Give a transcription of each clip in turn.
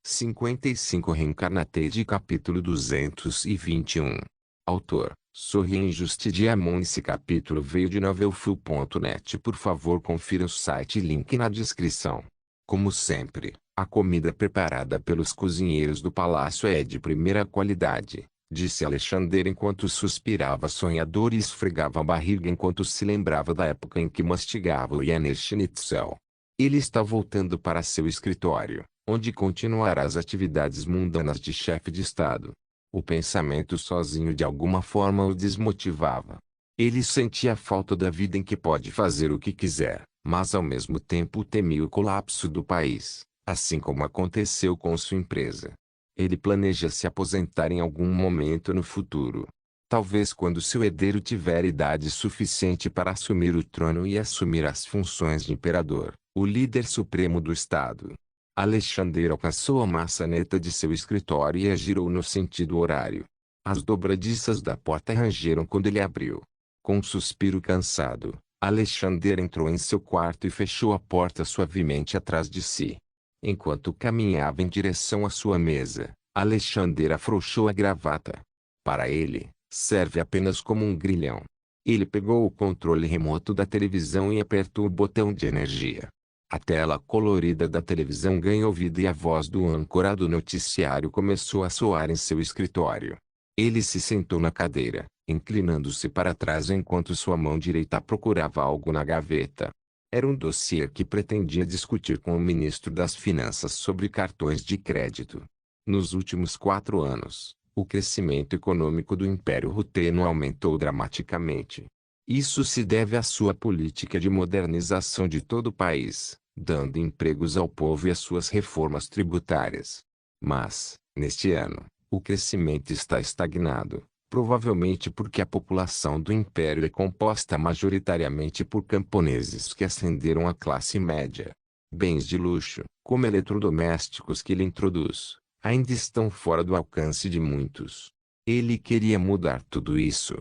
55 Reincarnated capítulo 221. Autor, Sorin Justidiamon. Esse capítulo veio de novelfull.net. Por favor, confira o site e link na descrição. Como sempre, a comida preparada pelos cozinheiros do palácio é de primeira qualidade, disse Alexander enquanto suspirava sonhador e esfregava a barriga enquanto se lembrava da época em que mastigava o Wiener Schnitzel. Ele está voltando para seu escritório, onde continuará as atividades mundanas de chefe de Estado. O pensamento sozinho de alguma forma o desmotivava. Ele sentia a falta da vida em que pode fazer o que quiser, mas ao mesmo tempo temia o colapso do país, assim como aconteceu com sua empresa. Ele planeja se aposentar em algum momento no futuro. Talvez quando seu herdeiro tiver idade suficiente para assumir o trono e assumir as funções de imperador, o líder supremo do Estado. Alexander alcançou a maçaneta de seu escritório e a girou no sentido horário. As dobradiças da porta rangeram quando ele abriu. Com um suspiro cansado, Alexander entrou em seu quarto e fechou a porta suavemente atrás de si. Enquanto caminhava em direção à sua mesa, Alexander afrouxou a gravata. Para ele, serve apenas como um grilhão. Ele pegou o controle remoto da televisão e apertou o botão de energia. A tela colorida da televisão ganhou vida e a voz do âncora do noticiário começou a soar em seu escritório. Ele se sentou na cadeira, inclinando-se para trás enquanto sua mão direita procurava algo na gaveta. Era um dossiê que pretendia discutir com o ministro das Finanças sobre cartões de crédito. Nos últimos 4 anos, o crescimento econômico do Império Ruteno aumentou dramaticamente. Isso se deve à sua política de modernização de todo o país, dando empregos ao povo e às suas reformas tributárias. Mas, neste ano, o crescimento está estagnado, provavelmente porque a população do Império é composta majoritariamente por camponeses que ascenderam à classe média. Bens de luxo, como eletrodomésticos que ele introduz, ainda estão fora do alcance de muitos. Ele queria mudar tudo isso.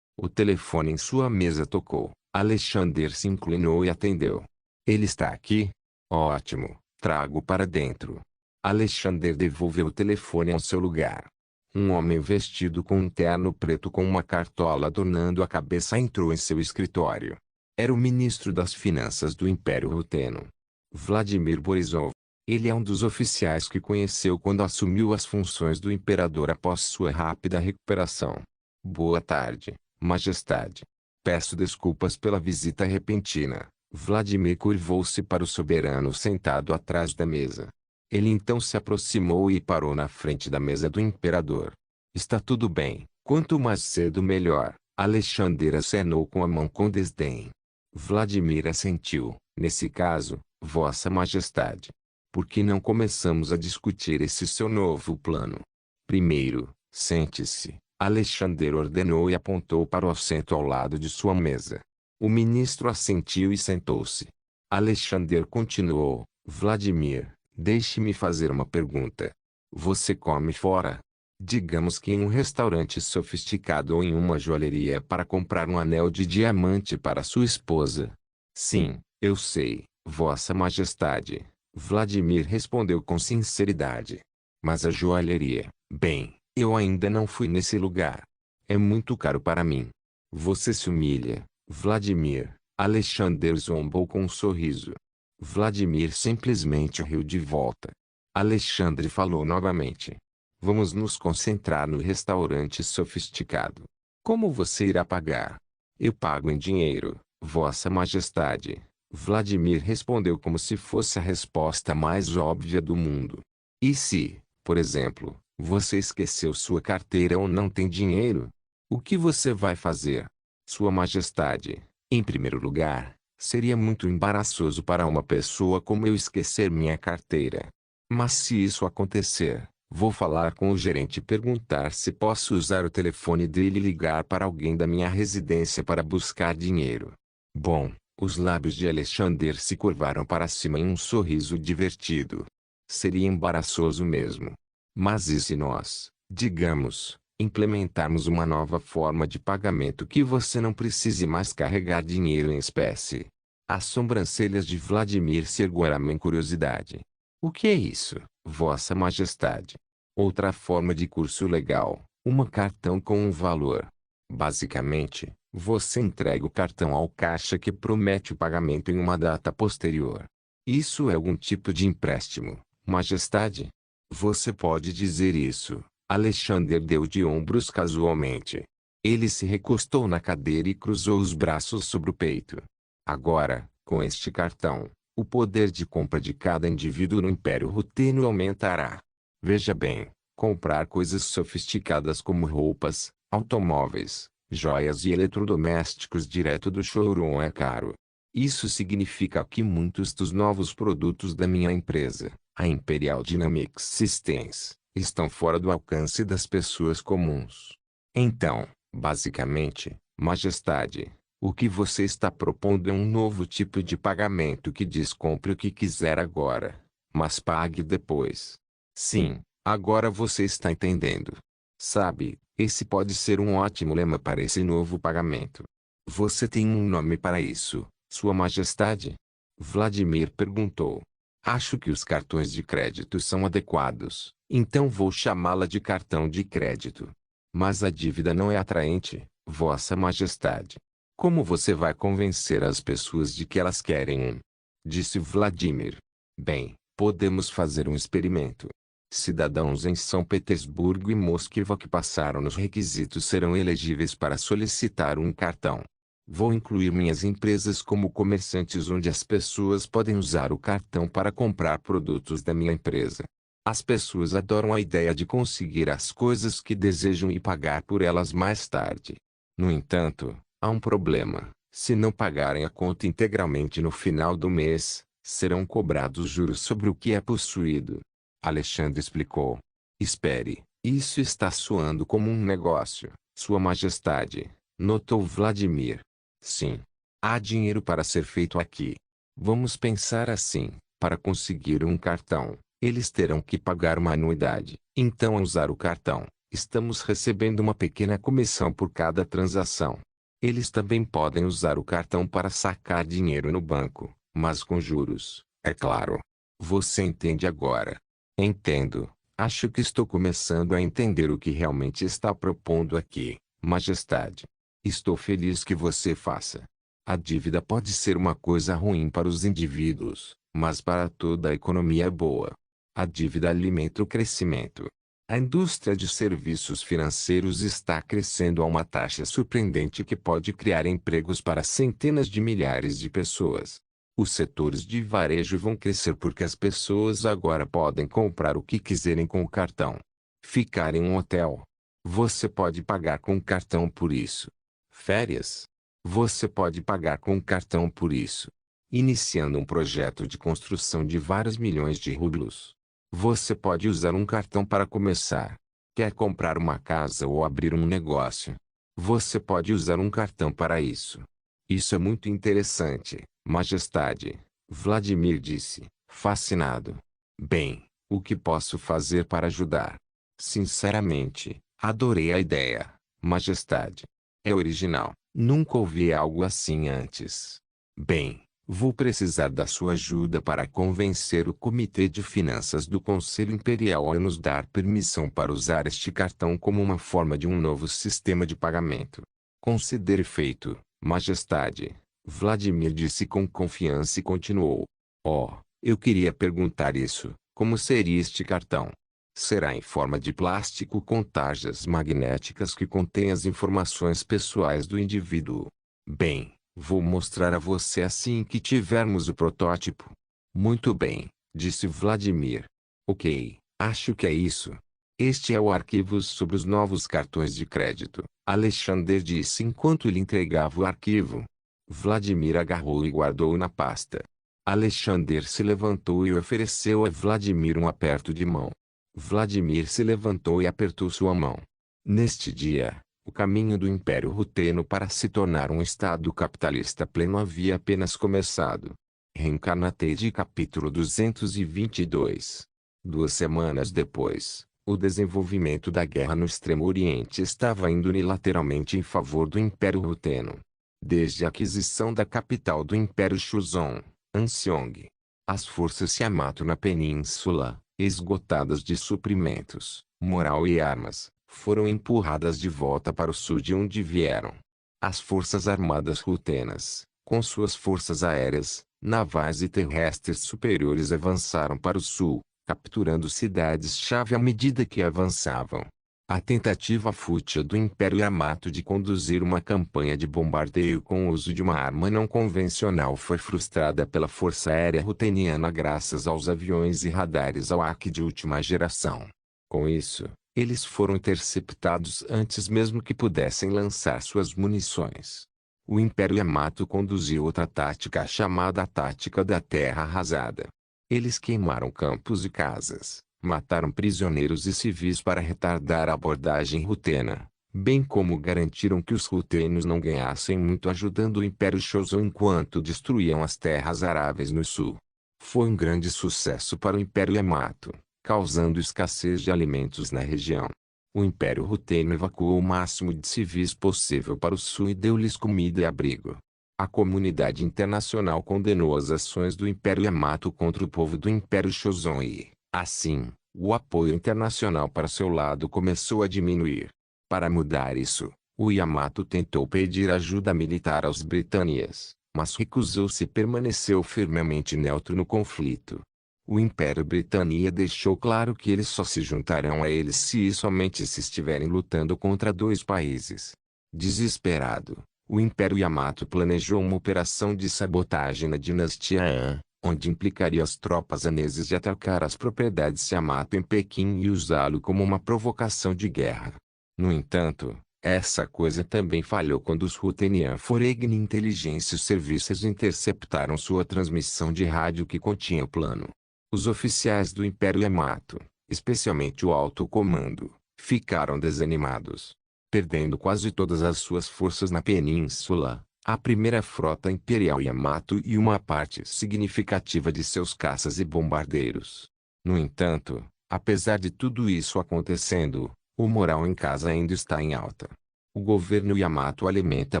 O telefone em sua mesa tocou. Alexander se inclinou e atendeu. Ele está aqui? Ótimo, trago para dentro. Alexander devolveu o telefone ao seu lugar. Um homem vestido com um terno preto com uma cartola adornando a cabeça entrou em seu escritório. Era o ministro das Finanças do Império Ruteno, Vladimir Borisov. Ele é um dos oficiais que conheceu quando assumiu as funções do imperador após sua rápida recuperação. Boa tarde, Majestade. Peço desculpas pela visita repentina. Vladimir curvou-se para o soberano sentado atrás da mesa. Ele então se aproximou e parou na frente da mesa do imperador. Está tudo bem, quanto mais cedo melhor. Alexander acenou com a mão com desdém. Vladimir assentiu. Nesse caso, Vossa Majestade. Por que não começamos a discutir esse seu novo plano? Primeiro, sente-se. Alexander ordenou e apontou para o assento ao lado de sua mesa. O ministro assentiu e sentou-se. Alexander continuou. Vladimir, deixe-me fazer uma pergunta. Você come fora? Digamos que em um restaurante sofisticado ou em uma joalheria para comprar um anel de diamante para sua esposa. Sim, eu sei, Vossa Majestade. Vladimir respondeu com sinceridade. Mas a joalheria, bem, eu ainda não fui nesse lugar. É muito caro para mim. Você se humilha, Vladimir. Alexander zombou com um sorriso. Vladimir simplesmente riu de volta. Alexandre falou novamente. Vamos nos concentrar no restaurante sofisticado. Como você irá pagar? Eu pago em dinheiro, Vossa Majestade. Vladimir respondeu como se fosse a resposta mais óbvia do mundo. E se, por exemplo, você esqueceu sua carteira ou não tem dinheiro? O que você vai fazer? Sua Majestade, em primeiro lugar, seria muito embaraçoso para uma pessoa como eu esquecer minha carteira. Mas se isso acontecer, vou falar com o gerente e perguntar se posso usar o telefone dele e ligar para alguém da minha residência para buscar dinheiro. Bom, os lábios de Alexander se curvaram para cima em um sorriso divertido. Seria embaraçoso mesmo. Mas e se nós, digamos, implementarmos uma nova forma de pagamento que você não precise mais carregar dinheiro em espécie? As sobrancelhas de Vladimir se ergueram em curiosidade. O que é isso, Vossa Majestade? Outra forma de curso legal, um cartão com um valor. Basicamente, você entrega o cartão ao caixa que promete o pagamento em uma data posterior. Isso é algum tipo de empréstimo, Majestade? Você pode dizer isso. Alexander deu de ombros casualmente. Ele se recostou na cadeira e cruzou os braços sobre o peito. Agora, com este cartão, o poder de compra de cada indivíduo no Império Ruteno aumentará. Veja bem, comprar coisas sofisticadas como roupas, automóveis, joias e eletrodomésticos direto do showroom é caro. Isso significa que muitos dos novos produtos da minha empresa, a Imperial Dynamics Systems, estão fora do alcance das pessoas comuns. Então, basicamente, Majestade, o que você está propondo é um novo tipo de pagamento que diz compre o que quiser agora, mas pague depois. Sim, agora você está entendendo. Sabe, esse pode ser um ótimo lema para esse novo pagamento. Você tem um nome para isso, Sua Majestade? Vladimir perguntou. Acho que os cartões de crédito são adequados, então vou chamá-la de cartão de crédito. Mas a dívida não é atraente, Vossa Majestade. Como você vai convencer as pessoas de que elas querem um? Disse Vladimir. Bem, podemos fazer um experimento. Cidadãos em São Petersburgo e Moscou que passaram nos requisitos serão elegíveis para solicitar um cartão. Vou incluir minhas empresas como comerciantes onde as pessoas podem usar o cartão para comprar produtos da minha empresa. As pessoas adoram a ideia de conseguir as coisas que desejam e pagar por elas mais tarde. No entanto, há um problema. Se não pagarem a conta integralmente no final do mês, serão cobrados juros sobre o que é possuído. Alexandre explicou. Espere, isso está soando como um negócio, Sua Majestade, notou Vladimir. Sim. Há dinheiro para ser feito aqui. Vamos pensar assim, para conseguir um cartão, eles terão que pagar uma anuidade. Então ao usar o cartão, estamos recebendo uma pequena comissão por cada transação. Eles também podem usar o cartão para sacar dinheiro no banco, mas com juros, é claro. Você entende agora? Entendo. Acho que estou começando a entender o que realmente está propondo aqui, Majestade. Estou feliz que você faça. A dívida pode ser uma coisa ruim para os indivíduos, mas para toda a economia é boa. A dívida alimenta o crescimento. A indústria de serviços financeiros está crescendo a uma taxa surpreendente que pode criar empregos para centenas de milhares de pessoas. Os setores de varejo vão crescer porque as pessoas agora podem comprar o que quiserem com o cartão. Ficar em um hotel. Você pode pagar com cartão por isso. Férias. Você pode pagar com cartão por isso. Iniciando um projeto de construção de vários milhões de rublos. Você pode usar um cartão para começar. Quer comprar uma casa ou abrir um negócio? Você pode usar um cartão para isso. Isso é muito interessante, Majestade, Vladimir disse, fascinado. Bem, o que posso fazer para ajudar? Sinceramente, adorei a ideia, Majestade. É original, nunca ouvi algo assim antes. Bem, vou precisar da sua ajuda para convencer o Comitê de Finanças do Conselho Imperial a nos dar permissão para usar este cartão como uma forma de um novo sistema de pagamento. Considere feito, Majestade. Vladimir disse com confiança e continuou. Oh, eu queria perguntar isso. Como seria este cartão? Será em forma de plástico com tarjas magnéticas que contém as informações pessoais do indivíduo. Bem, vou mostrar a você assim que tivermos o protótipo. Muito bem, disse Vladimir. Ok, acho que é isso. Este é o arquivo sobre os novos cartões de crédito, Alexander disse enquanto lhe entregava o arquivo. Vladimir agarrou e guardou na pasta. Alexander se levantou e ofereceu a Vladimir um aperto de mão. Vladimir se levantou e apertou sua mão. Neste dia, o caminho do Império Ruteno para se tornar um Estado capitalista pleno havia apenas começado. Reencarnate capítulo 222. 2 semanas depois, o desenvolvimento da guerra no Extremo Oriente estava indo unilateralmente em favor do Império Ruteno. Desde a aquisição da capital do Império Shuzong, Anseong, As forças Yamato na península, esgotadas de suprimentos, moral e armas, foram empurradas de volta para o sul de onde vieram. As forças armadas rutenas, com suas forças aéreas, navais e terrestres superiores avançaram para o sul, capturando cidades-chave à medida que avançavam. A tentativa fútil do Império Yamato de conduzir uma campanha de bombardeio com o uso de uma arma não convencional foi frustrada pela Força Aérea Ruteniana graças aos aviões e radares AWACS de última geração. Com isso, eles foram interceptados antes mesmo que pudessem lançar suas munições. O Império Yamato conduziu outra tática chamada a Tática da Terra Arrasada. Eles queimaram campos e casas, mataram prisioneiros e civis para retardar a abordagem rutena, bem como garantiram que os rutenos não ganhassem muito ajudando o Império Shōzō enquanto destruíam as terras aráveis no sul. Foi um grande sucesso para o Império Yamato, causando escassez de alimentos na região. O Império Ruteno evacuou o máximo de civis possível para o sul e deu-lhes comida e abrigo. A comunidade internacional condenou as ações do Império Yamato contra o povo do Império Shōzō e, assim, o apoio internacional para seu lado começou a diminuir. Para mudar isso, o Yamato tentou pedir ajuda militar aos britânicos, mas recusou-se e permaneceu firmemente neutro no conflito. O Império Britânia deixou claro que eles só se juntarão a eles se e somente se estiverem lutando contra dois países. Desesperado, o Império Yamato planejou uma operação de sabotagem na dinastia Han, onde implicaria as tropas haneses de atacar as propriedades Yamato em Pequim e usá-lo como uma provocação de guerra. No entanto, essa coisa também falhou quando os Rutenian Foreign Intelligence Services interceptaram sua transmissão de rádio que continha o plano. Os oficiais do Império Yamato, especialmente o alto comando, ficaram desanimados. Perdendo quase todas as suas forças na península, a primeira frota imperial Yamato e uma parte significativa de seus caças e bombardeiros. No entanto, apesar de tudo isso acontecendo, o moral em casa ainda está em alta. O governo Yamato alimenta a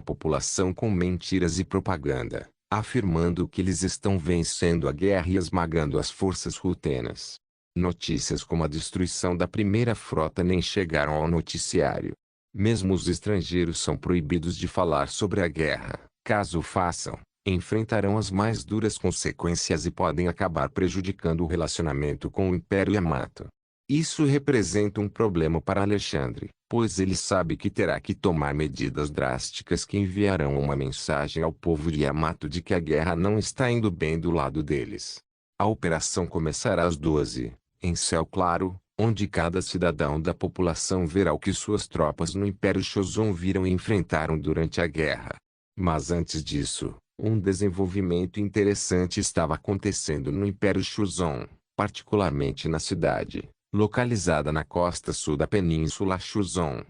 população com mentiras e propaganda, afirmando que eles estão vencendo a guerra e esmagando as forças rutenas. Notícias como a destruição da primeira frota nem chegaram ao noticiário. Mesmo os estrangeiros são proibidos de falar sobre a guerra. Caso o façam, enfrentarão as mais duras consequências e podem acabar prejudicando o relacionamento com o Império Yamato. Isso representa um problema para Alexandre, pois ele sabe que terá que tomar medidas drásticas que enviarão uma mensagem ao povo de Yamato de que a guerra não está indo bem do lado deles. A operação começará às 12, em céu claro, onde cada cidadão da população verá o que suas tropas no Império Shōzō viram e enfrentaram durante a guerra. Mas antes disso, um desenvolvimento interessante estava acontecendo no Império Shōzō, particularmente na cidade localizada na costa sul da Península Shōzō.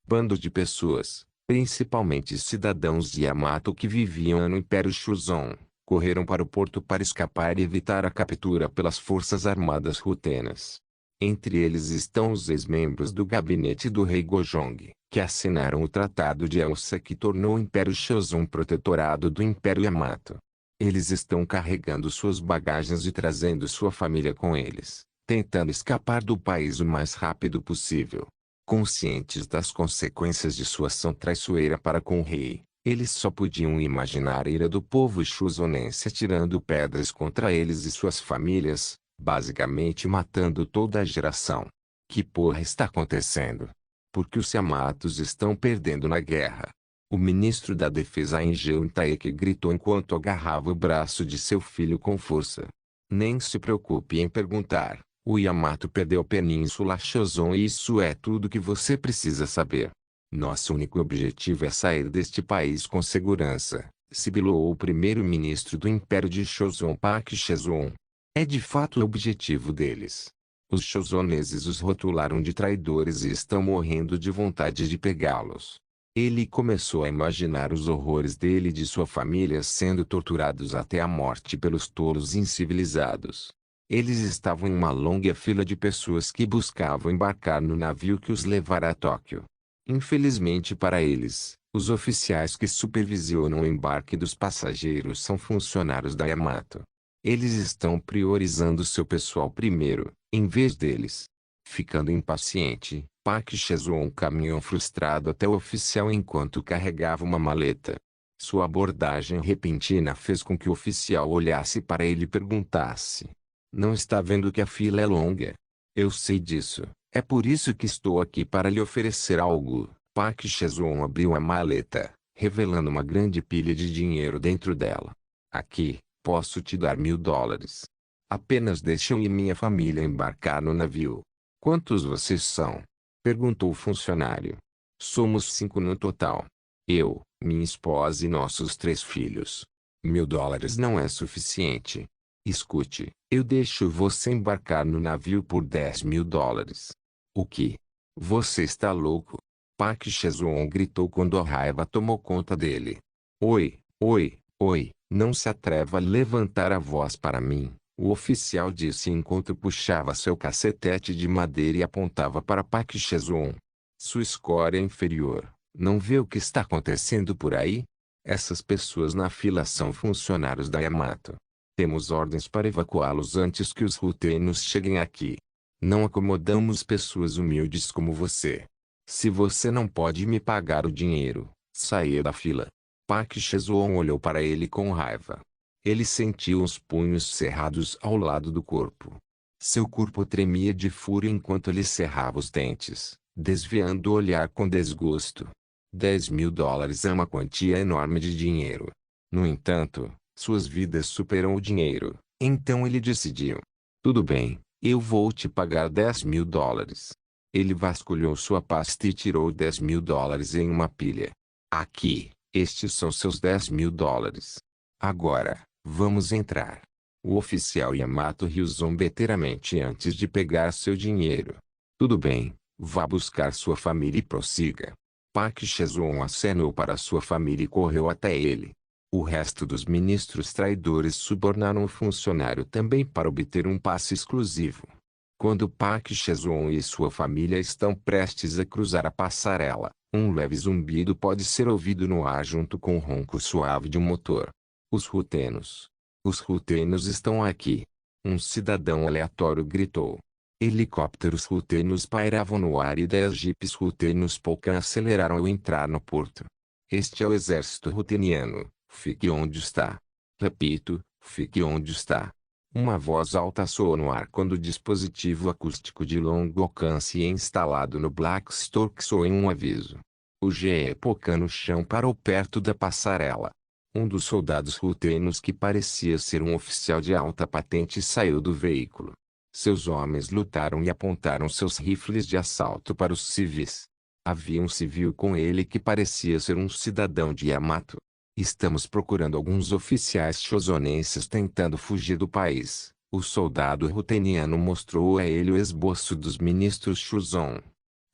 Bandos de pessoas, principalmente cidadãos de Yamato que viviam no Império Shōzō, correram para o porto para escapar e evitar a captura pelas forças armadas rutenas. Entre eles estão os ex-membros do gabinete do rei Gojong, que assinaram o Tratado de Elsa que tornou o Império Shōzō um protetorado do Império Yamato. Eles estão carregando suas bagagens e trazendo sua família com eles, tentando escapar do país o mais rápido possível. Conscientes das consequências de sua ação traiçoeira para com o rei, eles só podiam imaginar a ira do povo shōzonense atirando pedras contra eles e suas famílias, basicamente matando toda a geração. Que porra está acontecendo? Por que os Yamatos estão perdendo na guerra? O ministro da defesa Ingeo Taeki gritou enquanto agarrava o braço de seu filho com força. Nem se preocupe em perguntar. O Yamato perdeu a Península Shōzō e isso é tudo que você precisa saber. Nosso único objetivo é sair deste país com segurança, sibilou o primeiro-ministro do Império de Shōzō Park Shezon. É de fato o objetivo deles. Os shōzoneses os rotularam de traidores e estão morrendo de vontade de pegá-los. Ele começou a imaginar os horrores dele e de sua família sendo torturados até a morte pelos tolos incivilizados. Eles estavam em uma longa fila de pessoas que buscavam embarcar no navio que os levará a Tóquio. Infelizmente para eles, os oficiais que supervisionam o embarque dos passageiros são funcionários da Yamato. Eles estão priorizando seu pessoal primeiro, em vez deles. Ficando impaciente, Park Chae-won caminhou frustrado até o oficial enquanto carregava uma maleta. Sua abordagem repentina fez com que o oficial olhasse para ele e perguntasse: "Não está vendo que a fila é longa?" "Eu sei disso. É por isso que estou aqui para lhe oferecer algo." Park Chae-won abriu a maleta, revelando uma grande pilha de dinheiro dentro dela. "Aqui, posso te dar $1000. Apenas deixe eu e minha família embarcar no navio." "Quantos vocês são?" perguntou o funcionário. "Somos 5 no total. Eu, minha esposa e nossos 3 filhos. $1000 não é suficiente. Escute, eu deixo você embarcar no navio por $10.000. "O que? Você está louco?" Park Chae-won gritou quando a raiva tomou conta dele. "Oi, oi, oi, não se atreva a levantar a voz para mim." O oficial disse enquanto puxava seu cacetete de madeira e apontava para Park Chae-won. "Sua escória é inferior. Não vê o que está acontecendo por aí? Essas pessoas na fila são funcionários da Yamato. Temos ordens para evacuá-los antes que os ruteinos cheguem aqui. Não acomodamos pessoas humildes como você. Se você não pode me pagar o dinheiro, saia da fila." Park Chae-won olhou para ele com raiva. Ele sentiu os punhos cerrados ao lado do corpo. Seu corpo tremia de fúria enquanto ele cerrava os dentes, desviando o olhar com desgosto. $10.000 é uma quantia enorme de dinheiro. No entanto, suas vidas superam o dinheiro, então ele decidiu: "Tudo bem, eu vou te pagar $10.000. Ele vasculhou sua pasta e tirou $10.000 em uma pilha. "Aqui, estes são seus $10.000. Agora, vamos entrar." O oficial Yamato riu zombeteiramente antes de pegar seu dinheiro. "Tudo bem, vá buscar sua família e prossiga." Park Chae-won acenou para sua família e correu até ele. O resto dos ministros traidores subornaram o funcionário também para obter um passe exclusivo. Quando Park Chae-won e sua família estão prestes a cruzar a passarela, um leve zumbido pode ser ouvido no ar junto com o ronco suave de um motor. Os ruteinos estão aqui." Um cidadão aleatório gritou. Helicópteros ruteinos pairavam no ar e 10 jipes ruteinos Polkan aceleraram ao entrar no porto. "Este é o exército ruteniano. Fique onde está." "Repito, fique onde está." Uma voz alta soou no ar quando o dispositivo acústico de longo alcance instalado no Blackstock soou em um aviso. O GE Polkan no chão parou perto da passarela. Um dos soldados ruteinos que parecia ser um oficial de alta patente saiu do veículo. Seus homens lutaram e apontaram seus rifles de assalto para os civis. Havia um civil com ele que parecia ser um cidadão de Yamato. "Estamos procurando alguns oficiais chozonenses tentando fugir do país." O soldado ruteniano mostrou a ele o esboço dos ministros Chuzon.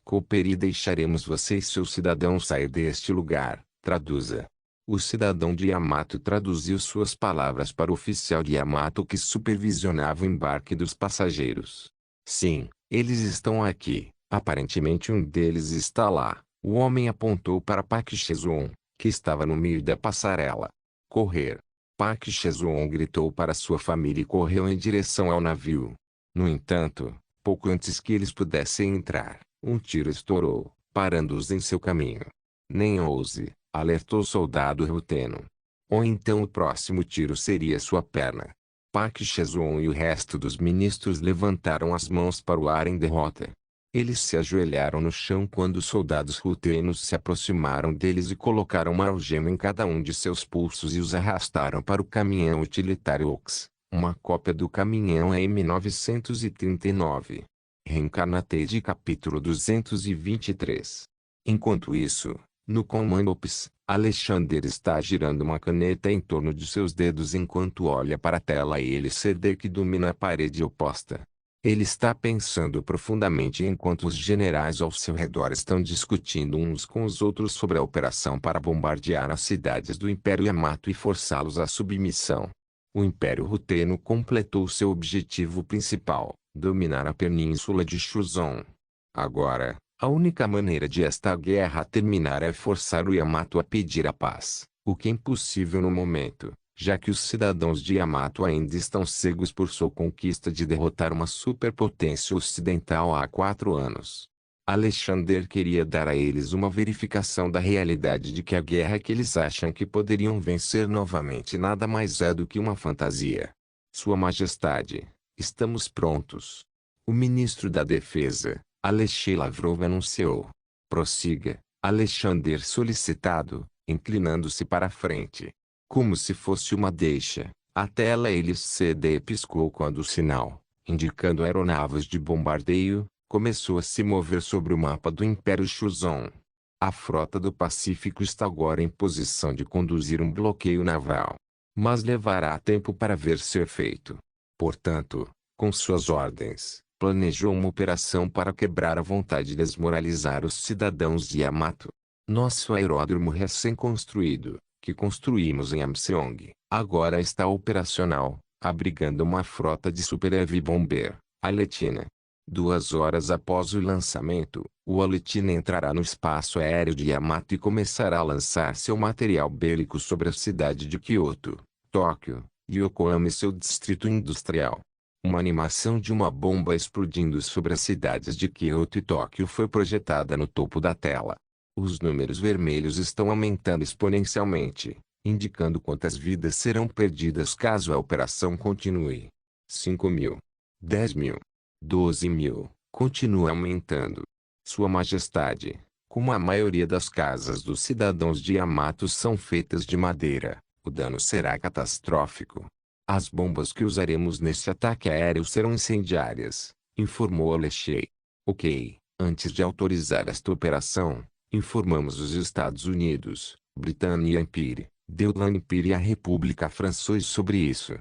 "Coopere e deixaremos você e seu cidadão sair deste lugar. Traduza." O cidadão de Yamato traduziu suas palavras para o oficial de Yamato que supervisionava o embarque dos passageiros. "Sim, eles estão aqui. Aparentemente um deles está lá." O homem apontou para Park Chae-won, que estava no meio da passarela. "Correr!" Park Chae-won gritou para sua família e correu em direção ao navio. No entanto, pouco antes que eles pudessem entrar, um tiro estourou, parando-os em seu caminho. "Nem ouse!" alertou o soldado ruteno. "Ou então o próximo tiro seria sua perna." Park Chae-won e o resto dos ministros levantaram as mãos para o ar em derrota. Eles se ajoelharam no chão quando os soldados rutenos se aproximaram deles e colocaram uma algema em cada um de seus pulsos e os arrastaram para o caminhão utilitário Ox, uma cópia do caminhão M939. Reencarnate capítulo 223. Enquanto isso, no Command Ops, Alexander está girando uma caneta em torno de seus dedos enquanto olha para a tela LCD que domina a parede oposta. Ele está pensando profundamente enquanto os generais ao seu redor estão discutindo uns com os outros sobre a operação para bombardear as cidades do Império Yamato e forçá-los à submissão. O Império Ruteno completou seu objetivo principal, dominar a península de Chuzon. Agora, a única maneira de esta guerra terminar é forçar o Yamato a pedir a paz, o que é impossível no momento. já que os cidadãos de Yamato ainda estão cegos por sua conquista de derrotar uma superpotência ocidental há 4 anos. Alexander queria dar a eles uma verificação da realidade de que a guerra que eles acham que poderiam vencer novamente nada mais é do que uma fantasia. Sua Majestade, estamos prontos. O ministro da Defesa, Alexei Lavrov, anunciou. Prossiga, Alexander solicitado, inclinando-se para a frente. Como se fosse uma deixa, a tela LCD piscou quando o sinal, indicando aeronaves de bombardeio, começou a se mover sobre o mapa do Império Shuzon. A frota do Pacífico está agora em posição de conduzir um bloqueio naval. Mas levará tempo para ver ser feito. Portanto, com suas ordens, planejou uma operação para quebrar a vontade e desmoralizar os cidadãos de Yamato. Nosso aeródromo recém-construído, que construímos em Amseong, agora está operacional, abrigando uma frota de Super Heavy Bomber, Aletina. 2 horas após o lançamento, o Aletina entrará no espaço aéreo de Yamato e começará a lançar seu material bélico sobre a cidade de Kyoto, Tóquio, Yokohama e seu distrito industrial. Uma animação de uma bomba explodindo sobre as cidades de Kyoto e Tóquio foi projetada no topo da tela. Os números vermelhos estão aumentando exponencialmente, indicando quantas vidas serão perdidas caso a operação continue. 5.000, 10.000, 12.000, continua aumentando. Sua Majestade, como a maioria das casas dos cidadãos de Yamato são feitas de madeira, o dano será catastrófico. As bombas que usaremos nesse ataque aéreo serão incendiárias, informou Alexei. Ok, antes de autorizar esta operação, informamos os Estados Unidos, Britânia Empire, Deutland Empire e a República Francesa sobre isso.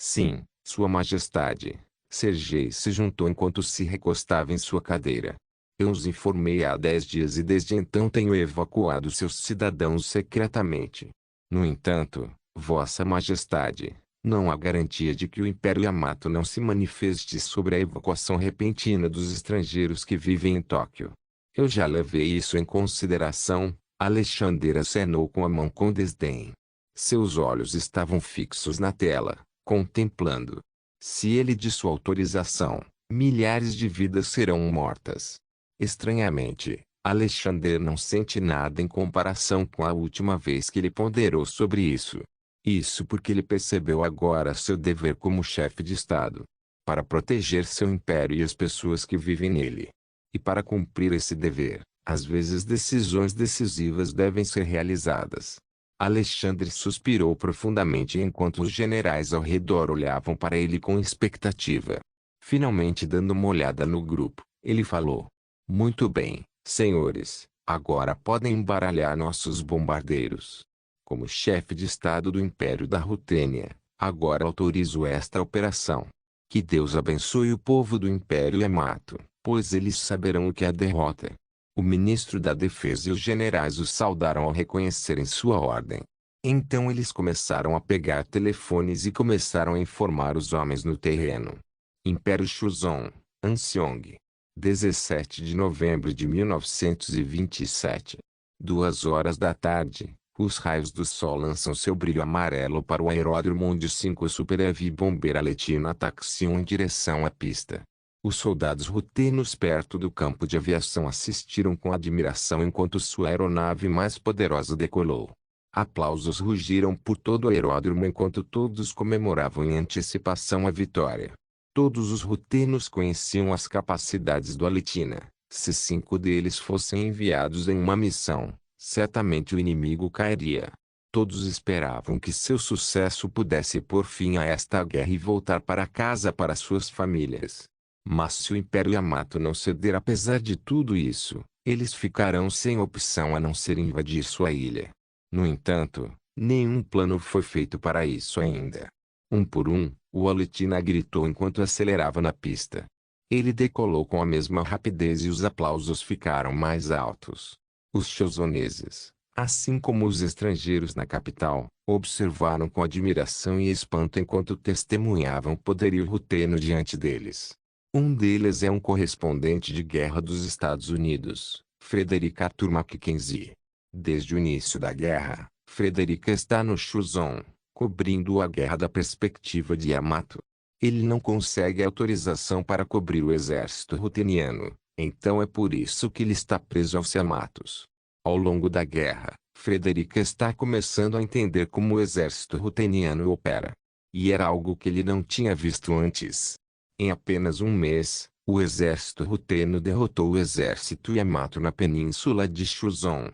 Sim, Sua Majestade. Sergei se juntou enquanto se recostava em sua cadeira. Eu os informei há 10 dias e desde então tenho evacuado seus cidadãos secretamente. No entanto, Vossa Majestade, não há garantia de que o Império Yamato não se manifeste sobre a evacuação repentina dos estrangeiros que vivem em Tóquio. Eu já levei isso em consideração, Alexander acenou com a mão com desdém. Seus olhos estavam fixos na tela, contemplando. Se ele de sua autorização, milhares de vidas serão mortas. Estranhamente, Alexander não sente nada em comparação com a última vez que ele ponderou sobre isso. Isso porque ele percebeu agora seu dever como chefe de Estado. Para proteger seu império e as pessoas que vivem nele. E para cumprir esse dever, às vezes decisões decisivas devem ser realizadas. Alexandre suspirou profundamente enquanto os generais ao redor olhavam para ele com expectativa. Finalmente dando uma olhada no grupo, ele falou. Muito bem, senhores, agora podem embaralhar nossos bombardeiros. Como chefe de Estado do Império da Rutênia, agora autorizo esta operação. Que Deus abençoe o povo do Império Yamato, pois eles saberão o que é a derrota. O ministro da Defesa e os generais o saudaram ao reconhecerem sua ordem. Então eles começaram a pegar telefones e começaram a informar os homens no terreno. Império Shuzon, Anseong. 17 de novembro de 1927. 2 horas da tarde, os raios do sol lançam seu brilho amarelo para o aeródromo onde 5 Super Heavy Bomber Aletina taxiam em direção à pista. Os soldados rutinos perto do campo de aviação assistiram com admiração enquanto sua aeronave mais poderosa decolou. Aplausos rugiram por todo o aeródromo enquanto todos comemoravam em antecipação a vitória. Todos os rutinos conheciam as capacidades do Aletina. Se 5 deles fossem enviados em uma missão, certamente o inimigo cairia. Todos esperavam que seu sucesso pudesse pôr fim a esta guerra e voltar para casa para suas famílias. Mas se o Império Yamato não ceder apesar de tudo isso, eles ficarão sem opção a não ser invadir sua ilha. No entanto, nenhum plano foi feito para isso ainda. Um por um, o Aletina gritou enquanto acelerava na pista. Ele decolou com a mesma rapidez e os aplausos ficaram mais altos. Os chuzoneses, assim como os estrangeiros na capital, observaram com admiração e espanto enquanto testemunhavam o poderio ruteno diante deles. Um deles é um correspondente de guerra dos Estados Unidos, Frederick Arthur Mackenzie. Desde o início da guerra, Frederick está no Shuzon, cobrindo a guerra da perspectiva de Yamato. Ele não consegue autorização para cobrir o exército ruteniano, então é por isso que ele está preso aos Yamatos. Ao longo da guerra, Frederica está começando a entender como o exército ruteniano opera. E era algo que ele não tinha visto antes. Em apenas um mês, o exército ruteno derrotou o exército Yamato na península de Shuzon.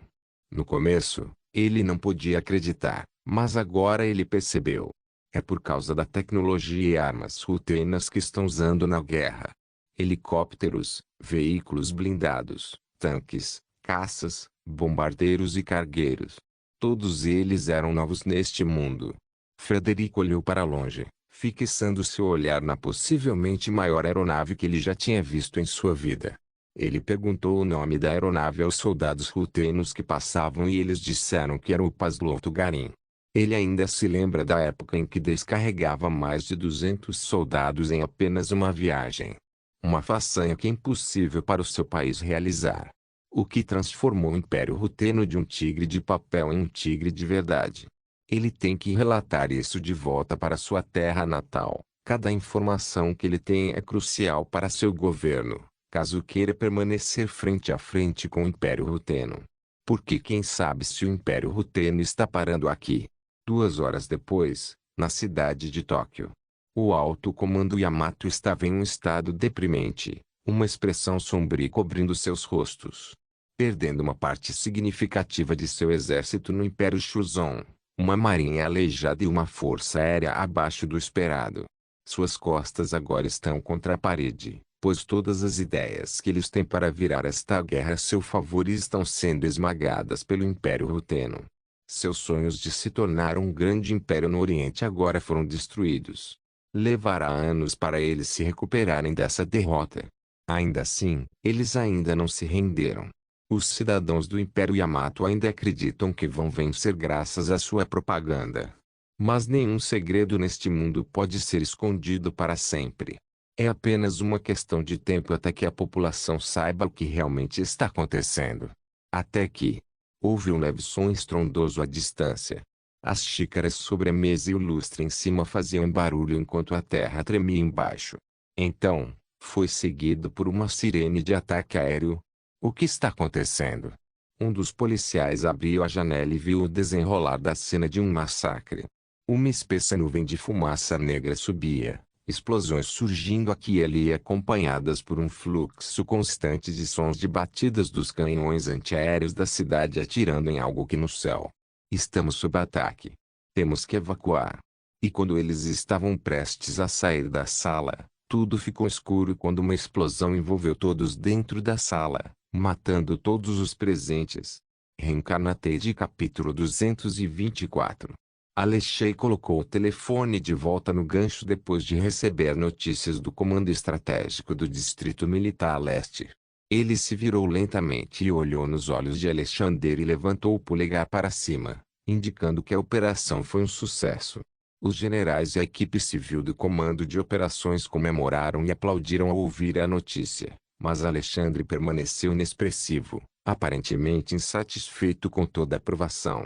No começo, ele não podia acreditar, mas agora ele percebeu. É por causa da tecnologia e armas rutenas que estão usando na guerra. Helicópteros, veículos blindados, tanques, caças, bombardeiros e cargueiros. Todos eles eram novos neste mundo. Frederico olhou para longe, fixando seu olhar na possivelmente maior aeronave que ele já tinha visto em sua vida. Ele perguntou o nome da aeronave aos soldados rutenos que passavam e eles disseram que era o Pazlo Tugarin. Ele ainda se lembra da época em que descarregava mais de 200 soldados em apenas uma viagem. Uma façanha que é impossível para o seu país realizar. O que transformou o Império Ruteno de um tigre de papel em um tigre de verdade. Ele tem que relatar isso de volta para sua terra natal. Cada informação que ele tem é crucial para seu governo, caso queira permanecer frente a frente com o Império Ruteno. Porque quem sabe se o Império Ruteno está parando aqui. 2 horas depois, na cidade de Tóquio. O alto comando Yamato estava em um estado deprimente, uma expressão sombria cobrindo seus rostos. Perdendo uma parte significativa de seu exército no Império Shuzon, uma marinha aleijada e uma força aérea abaixo do esperado. Suas costas agora estão contra a parede, pois todas as ideias que eles têm para virar esta guerra a seu favor estão sendo esmagadas pelo Império Ruteno. Seus sonhos de se tornar um grande império no Oriente agora foram destruídos. Levará anos para eles se recuperarem dessa derrota. Ainda assim, eles ainda não se renderam. Os cidadãos do Império Yamato ainda acreditam que vão vencer graças à sua propaganda. Mas nenhum segredo neste mundo pode ser escondido para sempre. É apenas uma questão de tempo até que a população saiba o que realmente está acontecendo. Até que houve um leve som estrondoso à distância. As xícaras sobre a mesa e o lustre em cima faziam barulho enquanto a terra tremia embaixo. Então, foi seguido por uma sirene de ataque aéreo. O que está acontecendo? Um dos policiais abriu a janela e viu o desenrolar da cena de um massacre. Uma espessa nuvem de fumaça negra subia, explosões surgindo aqui e ali acompanhadas por um fluxo constante de sons de batidas dos canhões antiaéreos da cidade atirando em algo que no céu. Estamos sob ataque. Temos que evacuar. E quando eles estavam prestes a sair da sala, tudo ficou escuro quando uma explosão envolveu todos dentro da sala, matando todos os presentes. Reencarnate capítulo 224. Alexei colocou o telefone de volta no gancho depois de receber notícias do Comando Estratégico do Distrito Militar Leste. Ele se virou lentamente e olhou nos olhos de Alexander e levantou o polegar para cima, indicando que a operação foi um sucesso. Os generais e a equipe civil do Comando de Operações comemoraram e aplaudiram ao ouvir a notícia, mas Alexandre permaneceu inexpressivo, aparentemente insatisfeito com toda a aprovação.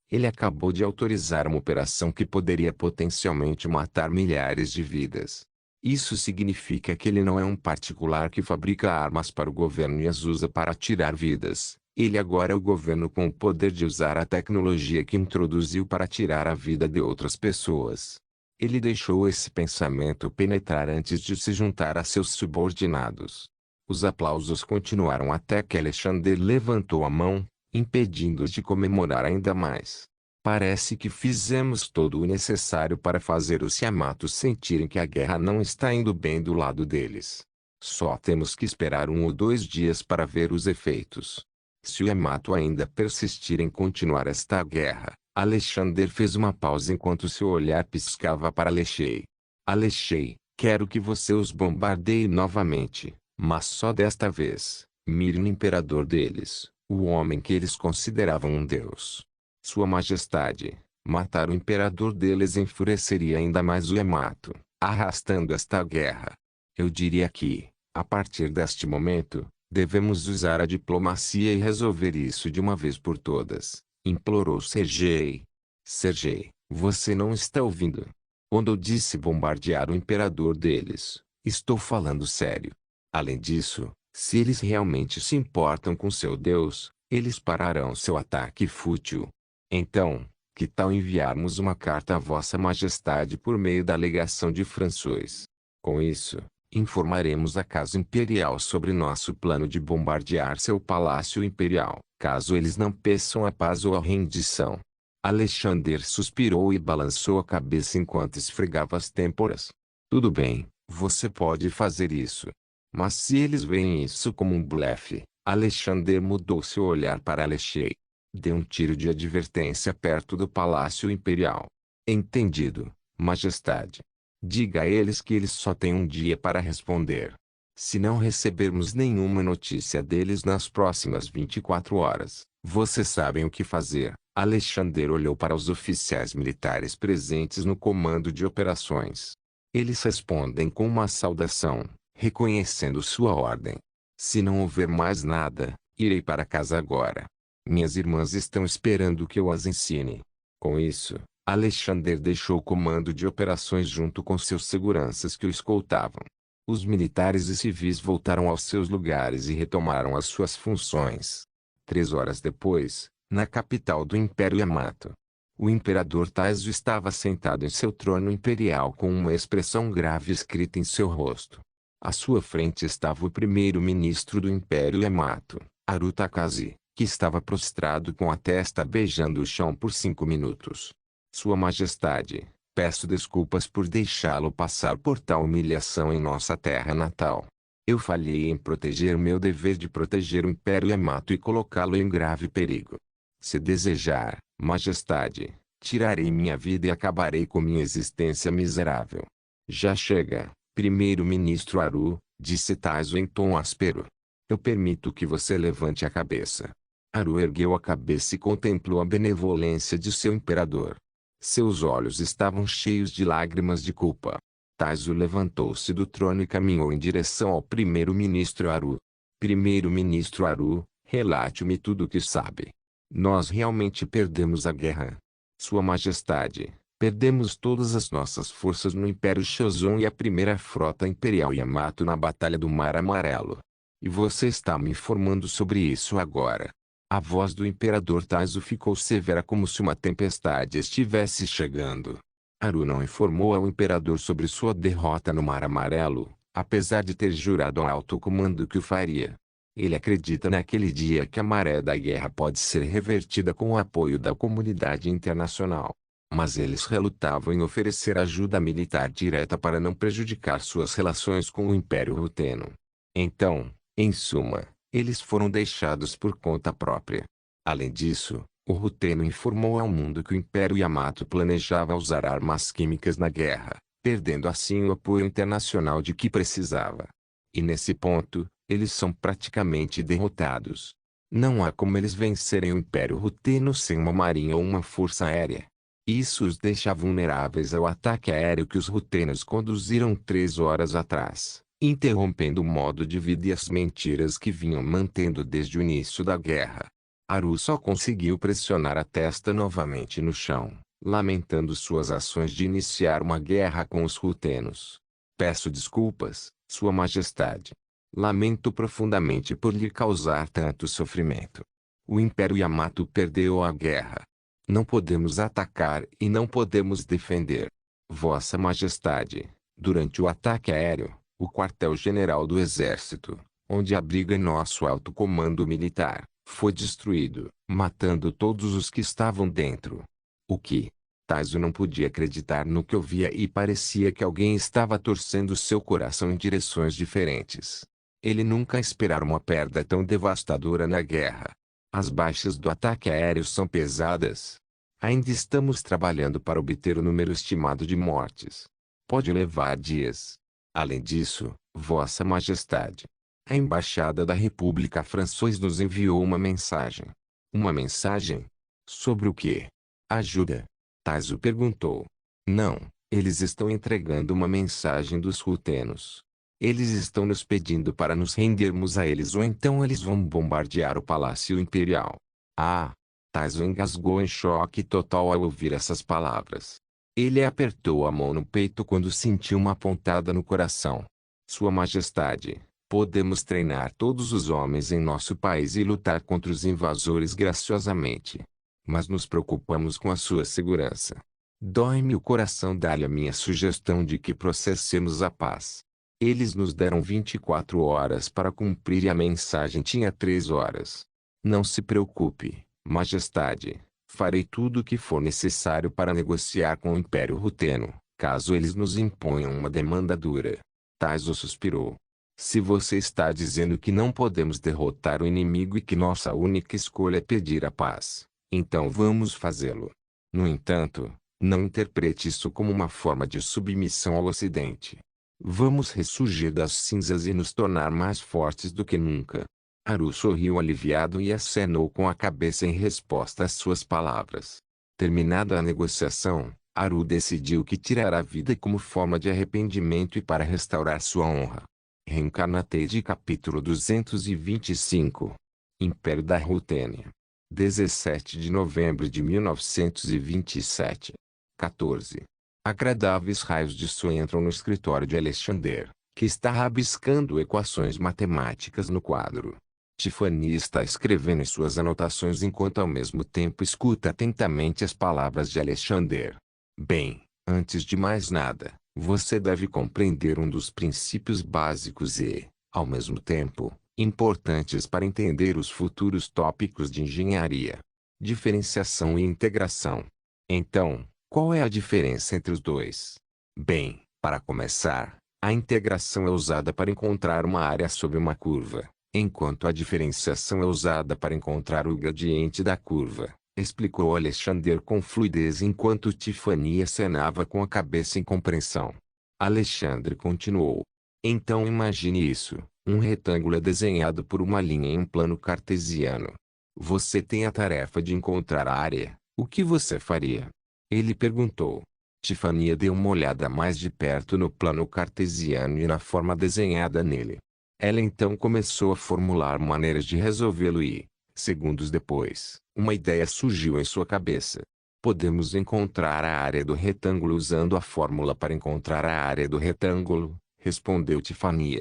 Ele acabou de autorizar uma operação que poderia potencialmente matar milhares de vidas. Isso significa que ele não é um particular que fabrica armas para o governo e as usa para tirar vidas. Ele agora é o governo com o poder de usar a tecnologia que introduziu para tirar a vida de outras pessoas. Ele deixou esse pensamento penetrar antes de se juntar a seus subordinados. Os aplausos continuaram até que Alexander levantou a mão, impedindo-os de comemorar ainda mais. Parece que fizemos todo o necessário para fazer os Yamatos sentirem que a guerra não está indo bem do lado deles. Só temos que esperar 1 ou 2 dias para ver os efeitos. Se o Yamato ainda persistir em continuar esta guerra, Alexander fez uma pausa enquanto seu olhar piscava para Alexei. Alexei, quero que você os bombardeie novamente, mas só desta vez, mire no imperador deles, o homem que eles consideravam um deus. Sua Majestade, matar o imperador deles enfureceria ainda mais o Yamato, arrastando esta guerra. Eu diria que, a partir deste momento, devemos usar a diplomacia e resolver isso de uma vez por todas, implorou Sergei. Sergei, Você não está ouvindo. Quando eu disse bombardear o imperador deles, estou falando sério. Além disso, se eles realmente se importam com seu Deus, eles pararão seu ataque fútil. Então, que tal enviarmos uma carta a Vossa Majestade por meio da legação de François? Com isso, informaremos a Casa Imperial sobre nosso plano de bombardear seu Palácio Imperial, caso eles não peçam a paz ou a rendição. Alexander suspirou e balançou a cabeça enquanto esfregava as têmporas. Tudo bem, você pode fazer isso. Mas se eles veem isso como um blefe, Alexander mudou seu olhar para Alexei. Deu um tiro de advertência perto do Palácio Imperial. Entendido, Majestade. Diga a eles que eles só têm um dia para responder. Se não recebermos nenhuma notícia deles nas próximas 24 horas, vocês sabem o que fazer. Alexander olhou para os oficiais militares presentes no comando de operações. Eles respondem com uma saudação, reconhecendo sua ordem. Se não houver mais nada, irei para casa agora. Minhas irmãs estão esperando que eu as ensine. Com isso, Alexander deixou o comando de operações junto com seus seguranças que o escoltavam. Os militares e civis voltaram aos seus lugares e retomaram as suas funções. 3 horas depois, na capital do Império Yamato, o imperador Taizo estava sentado em seu trono imperial com uma expressão grave escrita em seu rosto. À sua frente estava o primeiro-ministro do Império Yamato, Haru Takashi, que estava prostrado com a testa beijando o chão por 5 minutos. Sua Majestade, peço desculpas por deixá-lo passar por tal humilhação em nossa terra natal. Eu falhei em proteger meu dever de proteger o Império Yamato e colocá-lo em grave perigo. Se desejar, Majestade, tirarei minha vida e acabarei com minha existência miserável. Já chega, primeiro-ministro Haru, disse Taizo em tom áspero. Eu permito que você levante a cabeça. Haru ergueu a cabeça e contemplou a benevolência de seu imperador. Seus olhos estavam cheios de lágrimas de culpa. Taizo levantou-se do trono e caminhou em direção ao primeiro-ministro Haru. Primeiro-ministro Haru, relate-me tudo o que sabe. Nós realmente perdemos a guerra. Sua Majestade, perdemos todas as nossas forças no Império Shozon e a primeira frota imperial Yamato na Batalha do Mar Amarelo. E você está me informando sobre isso agora. A voz do imperador Taizo ficou severa como se uma tempestade estivesse chegando. Haru não informou ao imperador sobre sua derrota no Mar Amarelo, apesar de ter jurado ao alto comando que o faria. Ele acredita naquele dia que a maré da guerra pode ser revertida com o apoio da comunidade internacional. Mas eles relutavam em oferecer ajuda militar direta para não prejudicar suas relações com o Império Ruteno. Então, em suma, eles foram deixados por conta própria. Além disso, o Ruteno informou ao mundo que o Império Yamato planejava usar armas químicas na guerra, perdendo assim o apoio internacional de que precisava. E nesse ponto, eles são praticamente derrotados. Não há como eles vencerem o Império Ruteno sem uma marinha ou uma força aérea. Isso os deixa vulneráveis ao ataque aéreo que os Rutenos conduziram 3 horas atrás, interrompendo o modo de vida e as mentiras que vinham mantendo desde o início da guerra. Haru só conseguiu pressionar a testa novamente no chão, lamentando suas ações de iniciar uma guerra com os Rutenos. Peço desculpas, Sua Majestade. Lamento profundamente por lhe causar tanto sofrimento. O Império Yamato perdeu a guerra. Não podemos atacar e não podemos defender. Vossa Majestade, durante o ataque aéreo, o quartel-general do Exército, onde abriga nosso alto comando militar, foi destruído, matando todos os que estavam dentro. O que? Taizo não podia acreditar no que ouvia e parecia que alguém estava torcendo seu coração em direções diferentes. Ele nunca esperara uma perda tão devastadora na guerra. As baixas do ataque aéreo são pesadas. Ainda estamos trabalhando para obter o número estimado de mortes. Pode levar dias. Além disso, Vossa Majestade, a Embaixada da República Francesa nos enviou uma mensagem. Uma mensagem? Sobre o quê? Ajuda? Taizo perguntou. Não, eles estão entregando uma mensagem dos Rutenos. Eles estão nos pedindo para nos rendermos a eles ou então eles vão bombardear o Palácio Imperial. Ah! Taizo engasgou em choque total ao ouvir essas palavras. Ele apertou a mão no peito quando sentiu uma pontada no coração. Sua Majestade, podemos treinar todos os homens em nosso país e lutar contra os invasores graciosamente. Mas nos preocupamos com a sua segurança. Dói-me o coração dar-lhe a minha sugestão de que processemos a paz. Eles nos deram 24 horas para cumprir e a mensagem tinha 3 horas. Não se preocupe, Majestade. Farei tudo o que for necessário para negociar com o Império Ruteno, caso eles nos imponham uma demanda dura. Taizo suspirou. Se você está dizendo que não podemos derrotar o inimigo e que nossa única escolha é pedir a paz, então vamos fazê-lo. No entanto, não interprete isso como uma forma de submissão ao Ocidente. Vamos ressurgir das cinzas e nos tornar mais fortes do que nunca. Haru sorriu aliviado e acenou com a cabeça em resposta às suas palavras. Terminada a negociação, Haru decidiu que tirará a vida como forma de arrependimento e para restaurar sua honra. Reencarnatei capítulo 225. Império da Rutênia. 17 de novembro de 1927. 14. Agradáveis raios de sol entram no escritório de Alexander, que está rabiscando equações matemáticas no quadro. Tiffany está escrevendo em suas anotações enquanto ao mesmo tempo escuta atentamente as palavras de Alexander. Bem, antes de mais nada, você deve compreender um dos princípios básicos e, ao mesmo tempo, importantes para entender os futuros tópicos de engenharia: diferenciação e integração. Então, qual é a diferença entre os dois? Bem, para começar, a integração é usada para encontrar uma área sob uma curva, enquanto a diferenciação é usada para encontrar o gradiente da curva, explicou Alexander com fluidez enquanto Tiffany acenava com a cabeça em compreensão. Alexandre continuou. Então imagine isso, um retângulo é desenhado por uma linha em um plano cartesiano. Você tem a tarefa de encontrar a área, o que você faria? Ele perguntou. Tiffany deu uma olhada mais de perto no plano cartesiano e na forma desenhada nele. Ela então começou a formular maneiras de resolvê-lo e, segundos depois, uma ideia surgiu em sua cabeça. Podemos encontrar a área do retângulo usando a fórmula para encontrar a área do retângulo, respondeu Tiffany.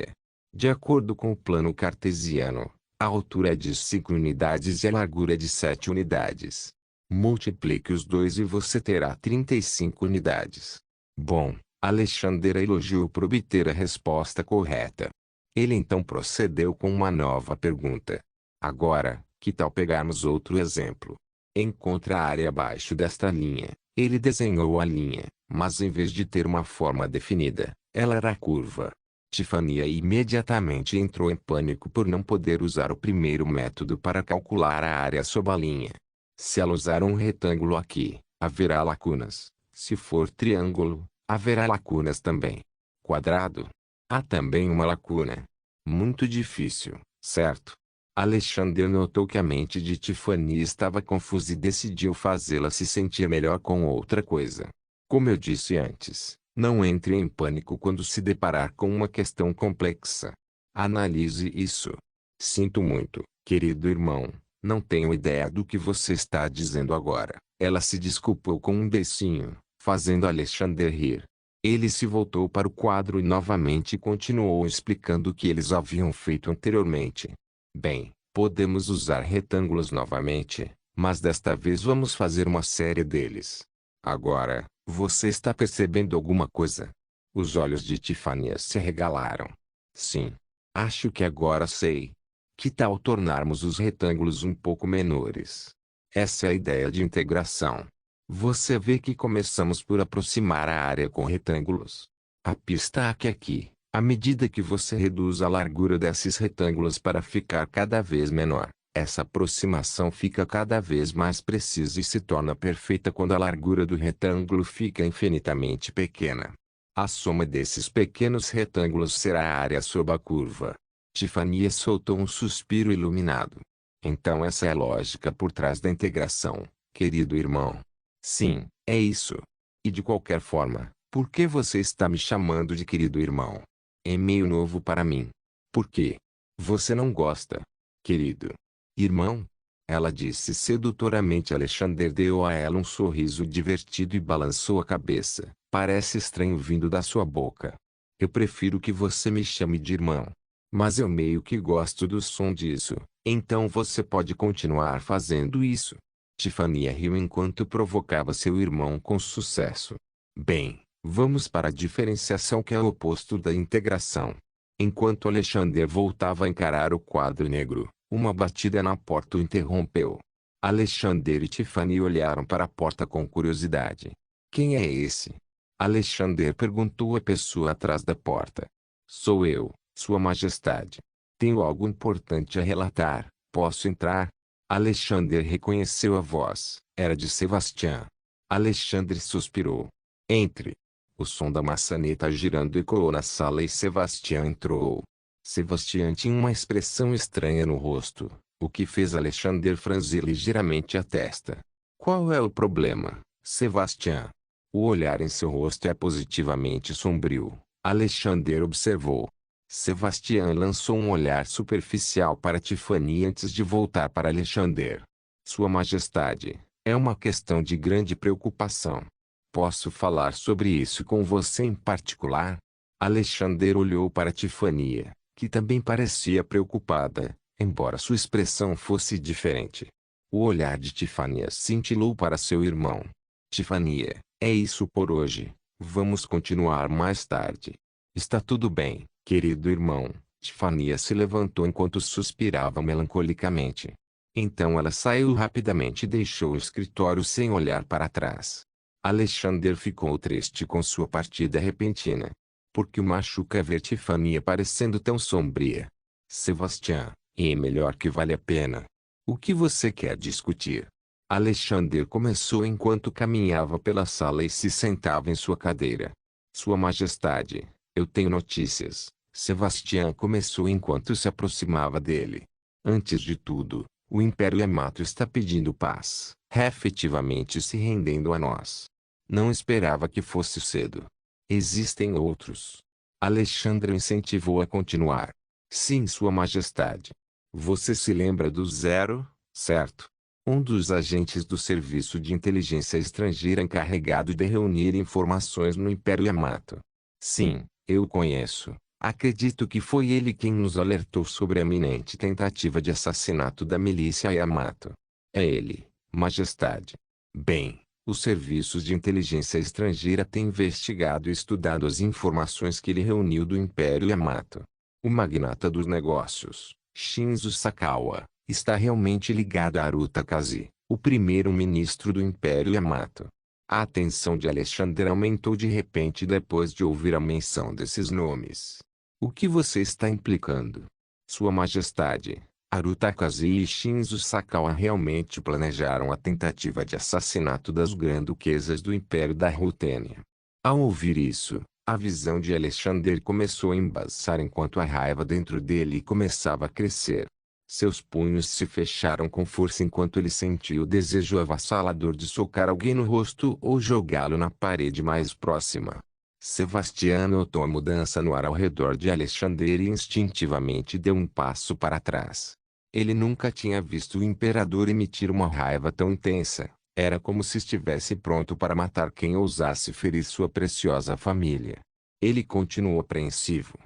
De acordo com o plano cartesiano, a altura é de 5 unidades e a largura é de 7 unidades. Multiplique os dois e você terá 35 unidades. Bom, Alexander elogiou por obter a resposta correta. Ele então procedeu com uma nova pergunta. Agora, que tal pegarmos outro exemplo? Encontre a área abaixo desta linha. Ele desenhou a linha, mas em vez de ter uma forma definida, ela era curva. Tiffany imediatamente entrou em pânico por não poder usar o primeiro método para calcular a área sob a linha. Se ela usar um retângulo aqui, haverá lacunas. Se for triângulo, haverá lacunas também. Quadrado? Há também uma lacuna. Muito difícil, certo? Alexander notou que a mente de Tiffany estava confusa e decidiu fazê-la se sentir melhor com outra coisa. Como eu disse antes, não entre em pânico quando se deparar com uma questão complexa. Analise isso. Sinto muito, querido irmão, não tenho ideia do que você está dizendo agora. Ela se desculpou com um beicinho, fazendo Alexander rir. Ele se voltou para o quadro e novamente continuou explicando o que eles haviam feito anteriormente. Bem, podemos usar retângulos novamente, mas desta vez vamos fazer uma série deles. Agora, você está percebendo alguma coisa? Os olhos de Tiffany se arregalaram. Sim. Acho que agora sei. Que tal tornarmos os retângulos um pouco menores? Essa é a ideia de integração. Você vê que começamos por aproximar a área com retângulos. A pista aqui. À medida que você reduz a largura desses retângulos para ficar cada vez menor, essa aproximação fica cada vez mais precisa e se torna perfeita quando a largura do retângulo fica infinitamente pequena. A soma desses pequenos retângulos será a área sob a curva. Tiffany soltou um suspiro iluminado. Então essa é a lógica por trás da integração, querido irmão. Sim, é isso. E de qualquer forma, por que você está me chamando de querido irmão? É meio novo para mim. Por quê? Você não gosta? Querido irmão? Ela disse sedutoramente. Alexander deu a ela um sorriso divertido e balançou a cabeça. Parece estranho vindo da sua boca. Eu prefiro que você me chame de irmão. Mas eu meio que gosto do som disso. Então você pode continuar fazendo isso. Tiffany riu enquanto provocava seu irmão com sucesso. Bem, vamos para a diferenciação, que é o oposto da integração. Enquanto Alexander voltava a encarar o quadro negro, uma batida na porta o interrompeu. Alexander e Tiffany olharam para a porta com curiosidade. Quem é esse? Alexander perguntou à pessoa atrás da porta. Sou eu, Sua Majestade. Tenho algo importante a relatar. Posso entrar? Alexander reconheceu a voz. Era de Sebastian. Alexandre suspirou. Entre. O som da maçaneta girando ecoou na sala e Sebastian entrou. Sebastian tinha uma expressão estranha no rosto, o que fez Alexander franzir ligeiramente a testa. Qual é o problema, Sebastian? O olhar em seu rosto é positivamente sombrio, Alexander observou. Sebastian lançou um olhar superficial para Tiffany antes de voltar para Alexander. Sua Majestade, é uma questão de grande preocupação. Posso falar sobre isso com você em particular? Alexander olhou para Tiffany, que também parecia preocupada, embora sua expressão fosse diferente. O olhar de Tiffany cintilou para seu irmão. Tiffany, é isso por hoje. Vamos continuar mais tarde. Está tudo bem, querido irmão. Tiffany se levantou enquanto suspirava melancolicamente. Então ela saiu rapidamente e deixou o escritório sem olhar para trás. Alexander ficou triste com sua partida repentina. Porque o machuca ver Tiffany parecendo tão sombria. Sebastian, é melhor que vale a pena. O que você quer discutir? Alexander começou enquanto caminhava pela sala e se sentava em sua cadeira. Sua Majestade, eu tenho notícias. Sebastian começou enquanto se aproximava dele. Antes de tudo, o Império Yamato está pedindo paz, efetivamente se rendendo a nós. Não esperava que fosse cedo. Existem outros. Alexandre incentivou a continuar. Sim, Sua Majestade. Você se lembra do Zero, certo? Um dos agentes do Serviço de Inteligência Estrangeira encarregado de reunir informações no Império Yamato. Sim, eu o conheço. Acredito que foi ele quem nos alertou sobre a iminente tentativa de assassinato da milícia Yamato. É ele, Majestade. Bem, os serviços de inteligência estrangeira têm investigado e estudado as informações que ele reuniu do Império Yamato. O magnata dos negócios, Shinzo Sakawa, está realmente ligado a Aruta Kazi, o primeiro-ministro do Império Yamato. A atenção de Alexander aumentou de repente depois de ouvir a menção desses nomes. O que você está implicando? Sua Majestade, Aruta Kazi e Shinzo Sakawa realmente planejaram a tentativa de assassinato das Grand-Duquesas do Império da Rutênia. Ao ouvir isso, a visão de Alexander começou a embaçar enquanto a raiva dentro dele começava a crescer. Seus punhos se fecharam com força enquanto ele sentiu o desejo avassalador de socar alguém no rosto ou jogá-lo na parede mais próxima. Sebastian notou a mudança no ar ao redor de Alexander e instintivamente deu um passo para trás. Ele nunca tinha visto o imperador emitir uma raiva tão intensa. Era como se estivesse pronto para matar quem ousasse ferir sua preciosa família. Ele continuou apreensivo.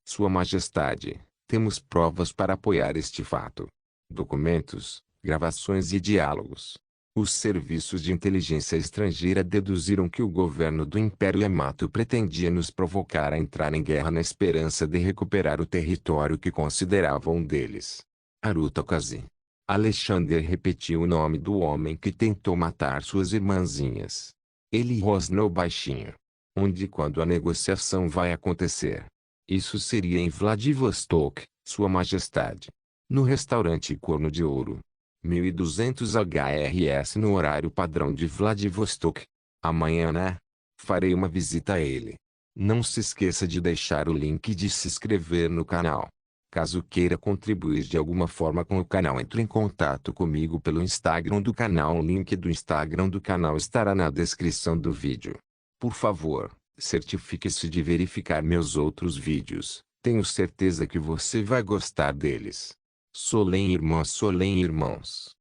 Sua Majestade, temos provas para apoiar este fato. Documentos, gravações e diálogos. Os serviços de inteligência estrangeira deduziram que o governo do Império Yamato pretendia nos provocar a entrar em guerra na esperança de recuperar o território que consideravam deles. Aruta Kazi. Alexander repetiu o nome do homem que tentou matar suas irmãzinhas. Ele rosnou baixinho. Onde e quando a negociação vai acontecer? Isso seria em Vladivostok, Sua Majestade. No restaurante Corno de Ouro. 1200 HRS no horário padrão de Vladivostok. Amanhã, né? Farei uma visita a ele. Não se esqueça de deixar o link de se inscrever no canal. Caso queira contribuir de alguma forma com o canal, entre em contato comigo pelo Instagram do canal. O link do Instagram do canal estará na descrição do vídeo. Por favor, certifique-se de verificar meus outros vídeos. Tenho certeza que você vai gostar deles. Solem irmãs, Solem irmãos.